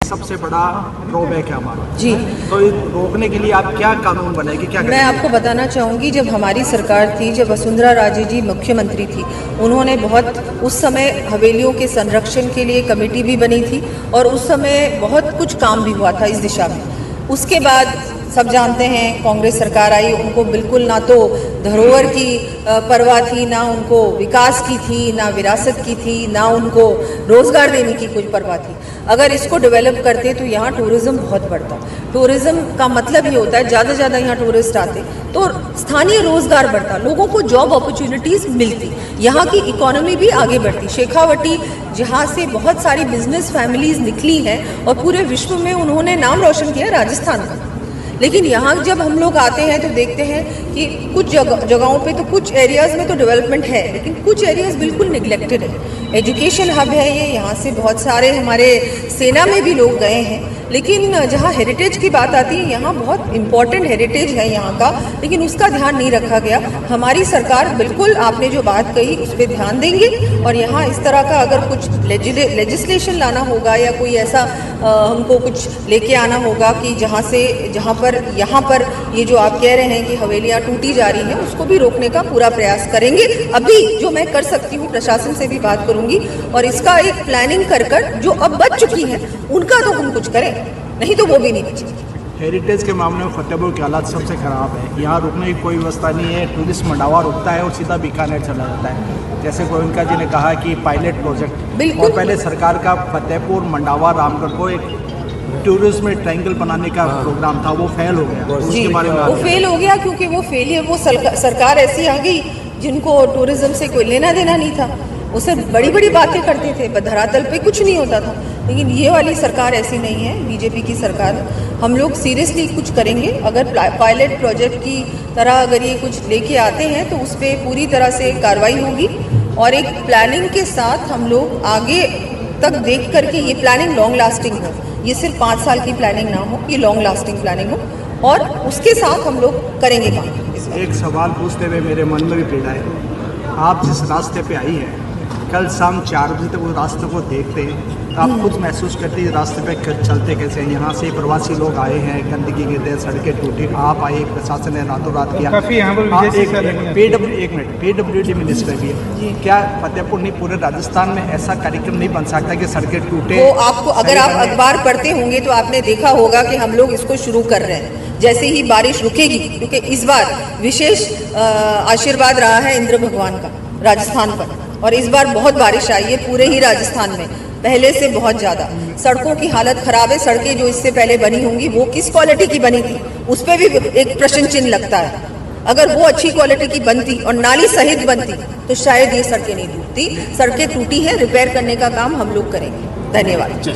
सबसे बड़ा ड्रॉबैक है हमारा जी। तो रोकने के लिए आप क्या कानून बनाएगी, क्या मैं आपको बताना चाहूँगी, जब हमारी सरकार थी, जब वसुंधरा राजे जी मुख्यमंत्री थी, उन्होंने बहुत उस समय हवेलियों के संरक्षण के लिए कमेटी भी बनी थी और उस समय बहुत कुछ काम भी हुआ था इस दिशा में। उसके बाद सब जानते हैं कांग्रेस सरकार आई, उनको बिल्कुल ना तो धरोहर की परवाह थी, ना उनको विकास की थी, ना विरासत की थी, ना उनको रोजगार देने की कुछ परवाह थी। अगर इसको डेवलप करते तो यहाँ टूरिज्म बहुत बढ़ता। टूरिज्म का मतलब ये होता है ज़्यादा से ज़्यादा यहाँ टूरिस्ट आते तो स्थानीय रोजगार बढ़ता, लोगों को जॉब अपॉर्चुनिटीज़ मिलती, यहाँ की इकोनॉमी भी आगे बढ़ती। शेखावटी जहाँ से बहुत सारी बिजनेस फैमिलीज निकली हैं और पूरे विश्व में उन्होंने नाम रोशन किया राजस्थान का। लेकिन यहाँ जब हम लोग आते हैं तो देखते हैं कि कुछ जगहों पे तो कुछ एरियाज़ में तो डेवलपमेंट है, लेकिन कुछ एरियाज़ बिल्कुल निगलेक्टेड है। एजुकेशन हब है ये, यहाँ से बहुत सारे हमारे सेना में भी लोग गए हैं, लेकिन जहाँ हेरिटेज की बात आती है, यहाँ बहुत इम्पॉर्टेंट हेरिटेज है यहाँ का, लेकिन उसका ध्यान नहीं रखा गया। हमारी सरकार बिल्कुल आपने जो बात कही उस पर ध्यान देंगे और यहाँ इस तरह का अगर कुछ लेजिस्लेशन लाना होगा या कोई ऐसा हमको कुछ लेके आना होगा कि यहाँ पर ये जो आप कह रहे हैं कि हवेलियाँ टूटी जा रही हैं, उसको भी रोकने का पूरा प्रयास करेंगे। अभी जो मैं कर सकती हूँ प्रशासन से भी बात करूँगी और इसका एक प्लानिंग कर जो अब बच चुकी है उनका तो हम कुछ करें, नहीं तो वो भी नहीं बचेगी। हेरिटेज के मामले में फतेहपुर के हालात सबसे ख़राब है। यहाँ रुकने की कोई व्यवस्था नहीं है, टूरिस्ट मंडावा रुकता है और सीधा बीकानेर चला जाता है। जैसे गोविंदा जी ने कहा कि पायलट प्रोजेक्ट, और पहले सरकार का फतेहपुर मंडावा रामगढ़ को एक टूरिज्म में ट्रायंगल बनाने का प्रोग्राम था, वो फेल हो गया। उसके बारे में वो फेल हो गया क्योंकि वो फेलियर, वो सरकार ऐसी आ गई जिनको टूरिज्म से कोई लेना देना नहीं था। उसे बड़ी बड़ी बातें करते थे, धरातल पे कुछ नहीं होता था। लेकिन ये वाली सरकार ऐसी नहीं है, बीजेपी की सरकार। हम लोग सीरियसली कुछ करेंगे। अगर पायलट प्रोजेक्ट की तरह अगर ये कुछ लेके आते हैं तो उस पर पूरी तरह से कार्रवाई होगी और एक प्लानिंग के साथ हम लोग आगे तक देख करके ये प्लानिंग लॉन्ग लास्टिंग हो। ये सिर्फ 5 साल की प्लानिंग ना हो, ये लॉन्ग लास्टिंग प्लानिंग हो और उसके साथ हम लोग करेंगे काम। एक सवाल पूछते हुए मेरे मन में भी पीड़ा है। आप जिस रास्ते पे आई हैं, कल शाम 4 बजे तक उस रास्ते को देखते हैं तो आप खुद महसूस करते हैं रास्ते पे चलते कैसे हैं। यहाँ से प्रवासी लोग आए हैं, गंदगी गिरते हैं, सड़कें टूटी, आप आए, प्रशासन ने रातों रात किया। PWD मिनिस्टर भी है, क्या फतेहपुर नहीं पूरे राजस्थान में ऐसा कार्यक्रम नहीं बन सकता कि सड़कें टूटे? वो आपको अगर आप अखबार पढ़ते होंगे तो आपने देखा होगा कि हम लोग इसको शुरू कर रहे हैं जैसे ही बारिश रुकेगी, क्योंकि इस बार विशेष आशीर्वाद रहा है इंद्र भगवान का राजस्थान पर और इस बार बहुत बारिश आई है पूरे ही राजस्थान में, पहले से बहुत ज़्यादा। सड़कों की हालत खराब है। सड़कें जो इससे पहले बनी होंगी वो किस क्वालिटी की बनी थी उस पर भी एक प्रश्न चिन्ह लगता है। अगर वो अच्छी क्वालिटी की बनती और नाली सहित बनती तो शायद ये सड़कें नहीं टूटती। सड़कें टूटी हैं, रिपेयर करने का काम हम लोग करेंगे। धन्यवाद।